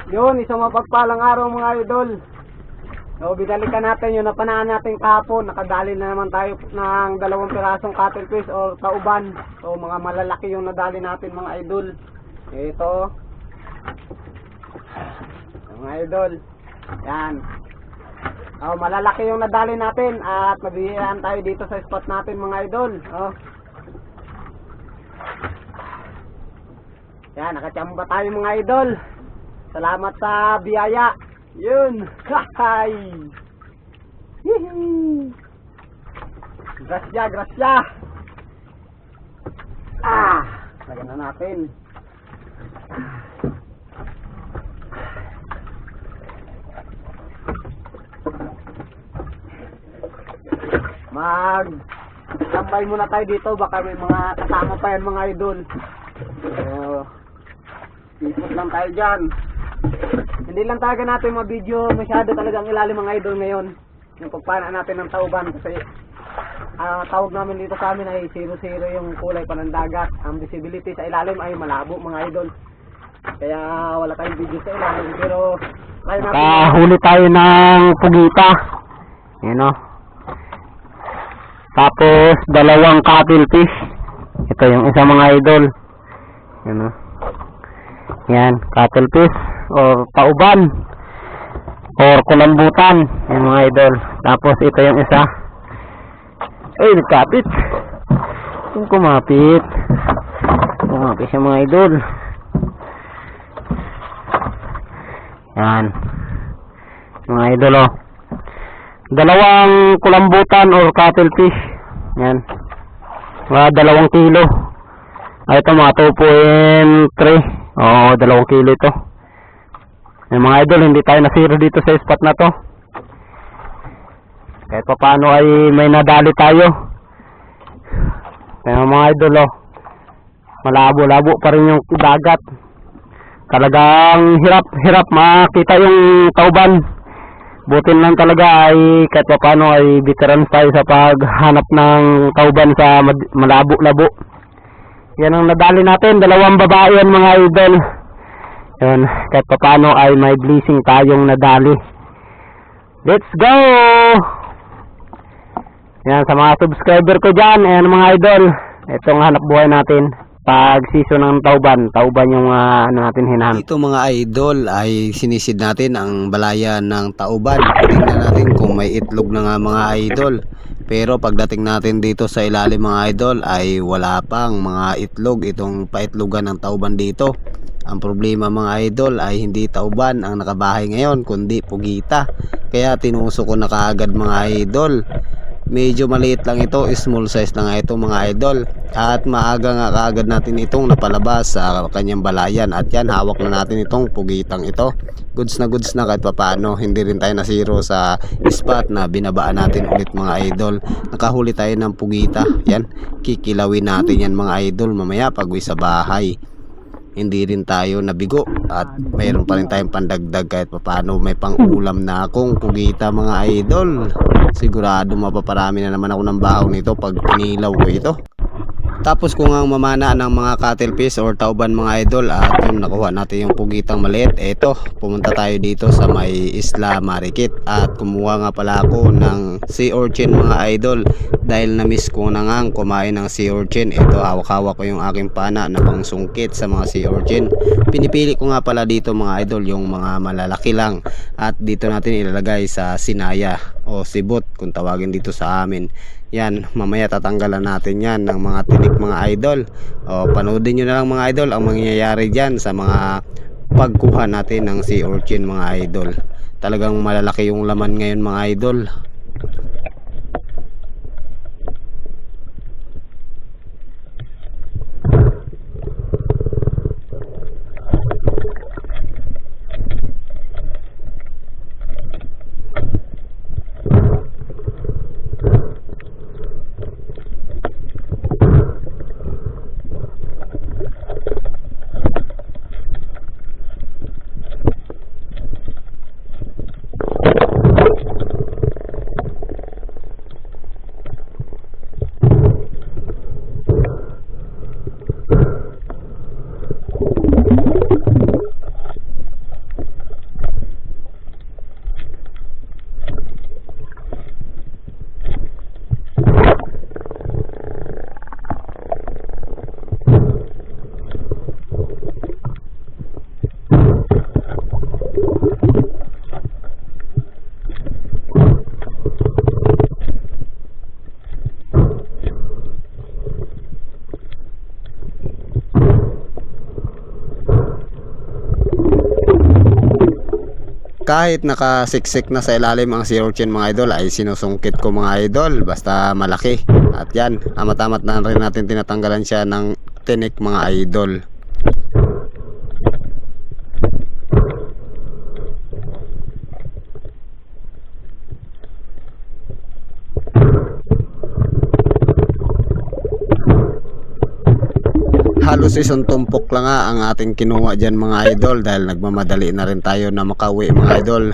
Yun, isang mapagpalang araw mga idol. So, binalikan natin yung napanaan natin kahapon. Nakadali na naman tayo ng 2 pirasong cuttlefish o tauban. So, mga malalaki yung nadali natin mga idol. Ito. Mga idol. Yan. Oh, malalaki yung nadali natin at mabihiraan tayo dito sa spot natin mga idol. Oh. Yan, nakachamba tayo mga idol. Salamat sa biyaya. Yun. Hay. Grasya, grasya. Lagyan na natin. Tambay muna tayo dito, baka may mga kasama pa yan mga idol. So, ipot lang tayo dyan. Hindi lang talaga natin ma-video masyado talagang ilalim mga idol ngayon. Yung pagpana natin ng tauban kasi tawag namin dito sa amin ay 0-0 yung kulay pa ng dagat. Ang visibility sa ilalim ay malabo mga idol. Kaya wala tayong video sa ilalim pero huli tayo ng pugita. Yan o. Tapos 2 cuttlefish. Ito yung isa mga idol. Yan o. Yan, cuttlefish or tauban or kulambutan. Yan mga idol. Tapos ito yung isa. Ay, nagkapit. Yung kumapit. Kumapit siya mga idol. Yan. Mga idol o. 2 kulambutan or cuttlefish. Yan. Mga 2 kilo. Ay, ito mga 2.3. Oo, 2 kilo ito. Yung mga idol, hindi tayo nasiro dito sa spot na to. Kahit pa paano ay may nadali tayo. Kaya mga idol, oh, malabo-labo pa rin yung dagat. Talagang hirap makita yung tauban. Butin lang talaga ay kahit pa paano ay veteran tayo sa paghanap ng tauban sa malabo-labo. Yan ang nadali natin, 2 babae yan mga idol. Yun, kahit pa paano ay may blessing tayong nadali. Let's go! Yan, sa mga subscriber ko dyan, ayan mga idol. Itong hanap buhay natin pag season ng tauban yung natin hinahanap. Ito mga idol ay sinisid natin ang balayan ng tauban. Tingnan natin kung may itlog na nga mga idol. Pero pagdating natin dito sa ilalim mga idol ay wala pang mga itlog itong paitlogan ng tauban dito. Ang problema mga idol ay hindi tauban ang nakabahay ngayon kundi pugita. Kaya tinuso ko na kaagad mga idol. Medyo maliit lang ito, small size lang ito mga idol. At maaga nga kaagad natin itong napalabas sa kanyang balayan. At yan, hawak na natin itong pugitang ito. Goods na kahit papaano. Hindi rin tayo nasiro sa spot na binabaan natin ulit mga idol. Nakahuli tayo ng pugita. Yan, kikilawin natin yan mga idol mamaya pag uwi sa bahay. Hindi rin tayo nabigo at mayroon pa rin tayong pandagdag kahit papaano. May pang-ulam na akong pugita mga idol. Sigurado mapaparami na naman ako ng bahaw nito pag pinilaw ko ito. Tapos kung ang mamana ng mga cuttlefish or tauban mga idol at yung nakuha natin yung pugitang maliit, eto, pumunta tayo dito sa may Isla Marikit at kumuha nga pala ako ng sea urchin mga idol dahil na-miss ko na nga kumain ng sea urchin. Ito, hawak-hawak ko yung aking pana na pangsungkit sa mga sea urchin. Pinipili ko nga pala dito mga idol yung mga malalaki lang at dito natin ilalagay sa sinaya o sibot kung tawagin dito sa amin. Yan, mamaya tatanggalan natin yan ng mga tinik mga idol. O, panoodin nyo na lang mga idol ang mangyayari dyan sa mga pagkuha natin ng sea urchin mga idol. Talagang malalaki yung laman ngayon mga idol. kahit nakasiksik na sa ilalim ang sea urchin mga idol ay sinusungkit ko mga idol basta malaki. At yan, amat-amat na rin natin tinatanggalan siya ng tinik mga idol. Halos isang tumpok lang nga ang ating kinuha dyan mga idol dahil nagmamadali na rin tayo na makauwi mga idol.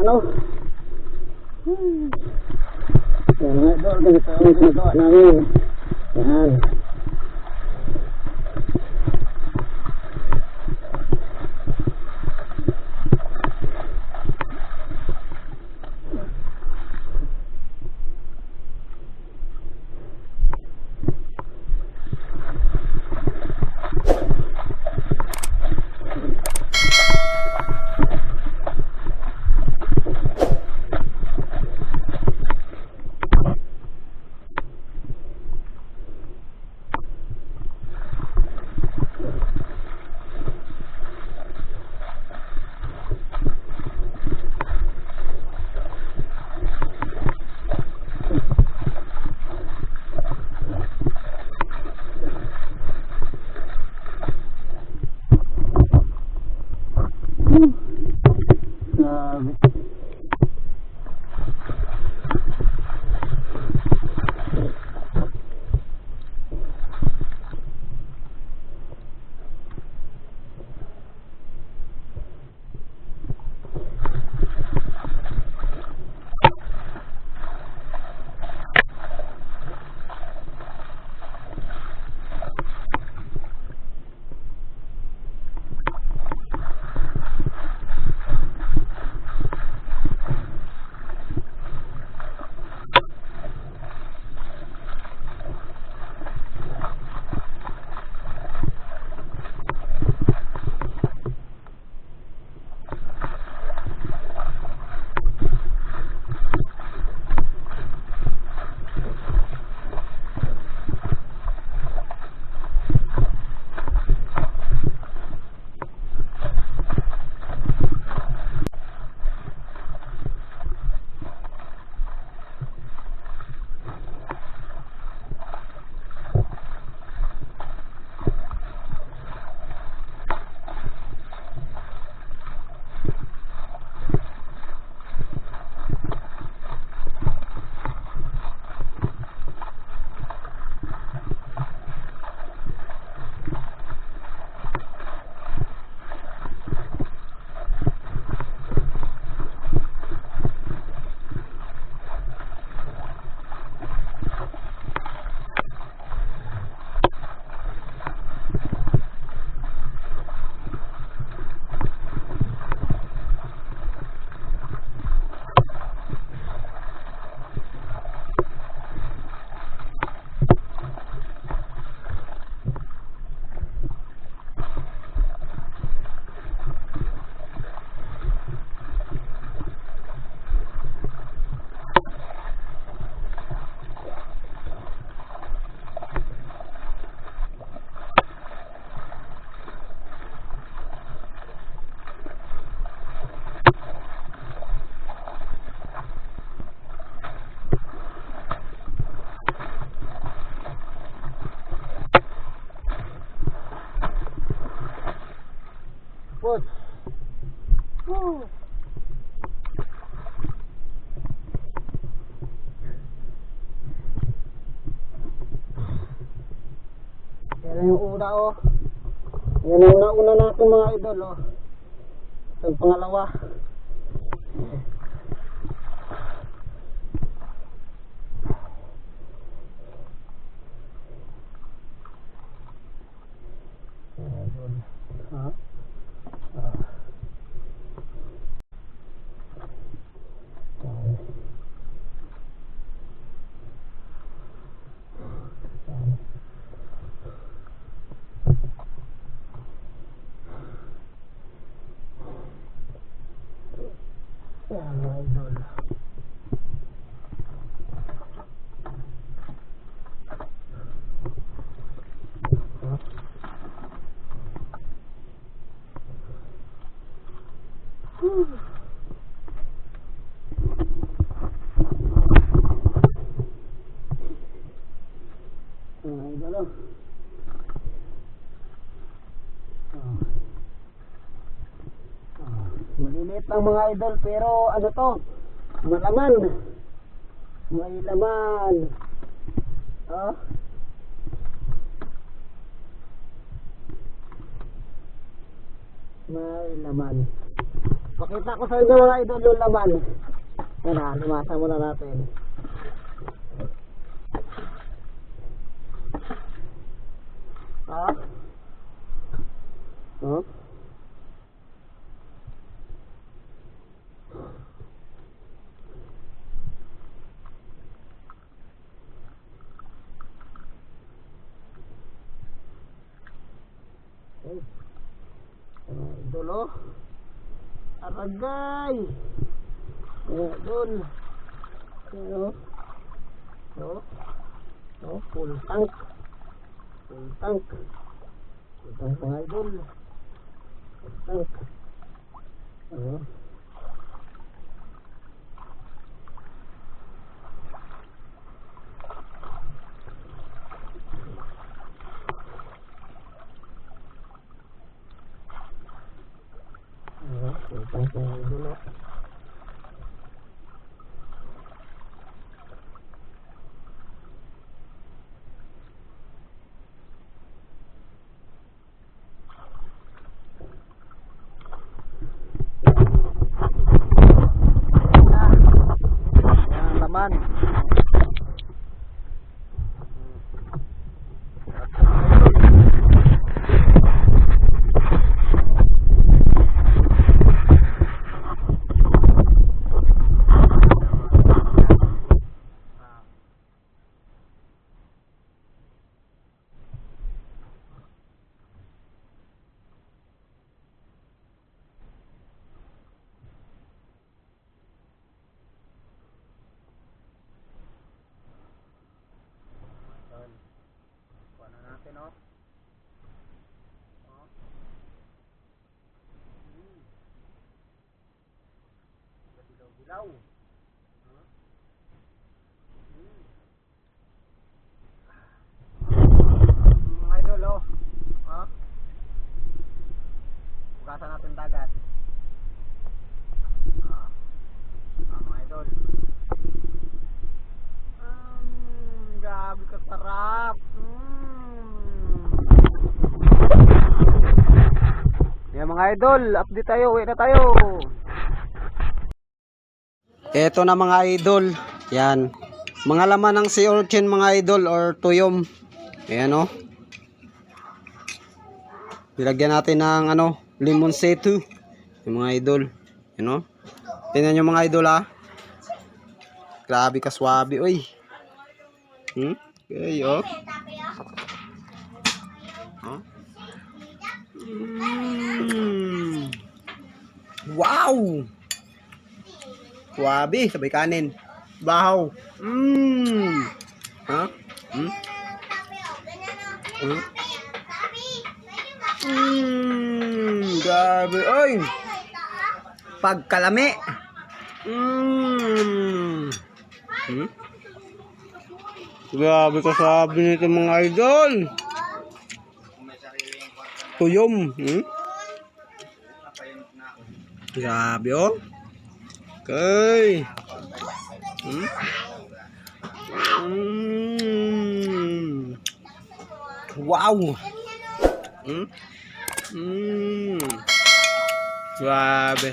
ano. Yan mga idol, ganito ang ginagawa namin. Yan. Grabe. Put. Woo. Yan yung una oh. Yan yung una natin mga idol oh. Yung pangalawa. Ha? Maliliit lang mga idol pero ano to, malaman, may laman. Oh. May laman. Pakita ko sa inyo mga idol yung laman. Yan na, lumasa muna natin. Ha? Oh? Okay. Idol oh. Aragay. Idol. Oh. Oh. Oh, full tank. Full tank. Full tank mga idol. Full tank. Oh. Full tank mga idol oh. Yan laman. Kuha na natin oh. Oh. Dilaw-dilaw. Mga idol oh. Oh. Bukasan natin dagat. Mga idol. Grabe kasarap. Yan mga idol, update tayo, uwi na tayo. Eto na mga idol. Yan. Mga laman ng sea urchin mga idol or tuyom. Ayan o. Nilagyan natin ng ano, lemon setu. Yung mga idol. Yan o. Tingnan nyo mga idol ha. Grabe kaswabe. Uy. Okay o. Wow. Wabi, sabay kanin. Bahaw. Ha? Grabe, oy. Pagkalami. Grabe ka sabi nito mga idol. Tuyom. Grabe oh. Okay. Wow. Grabe.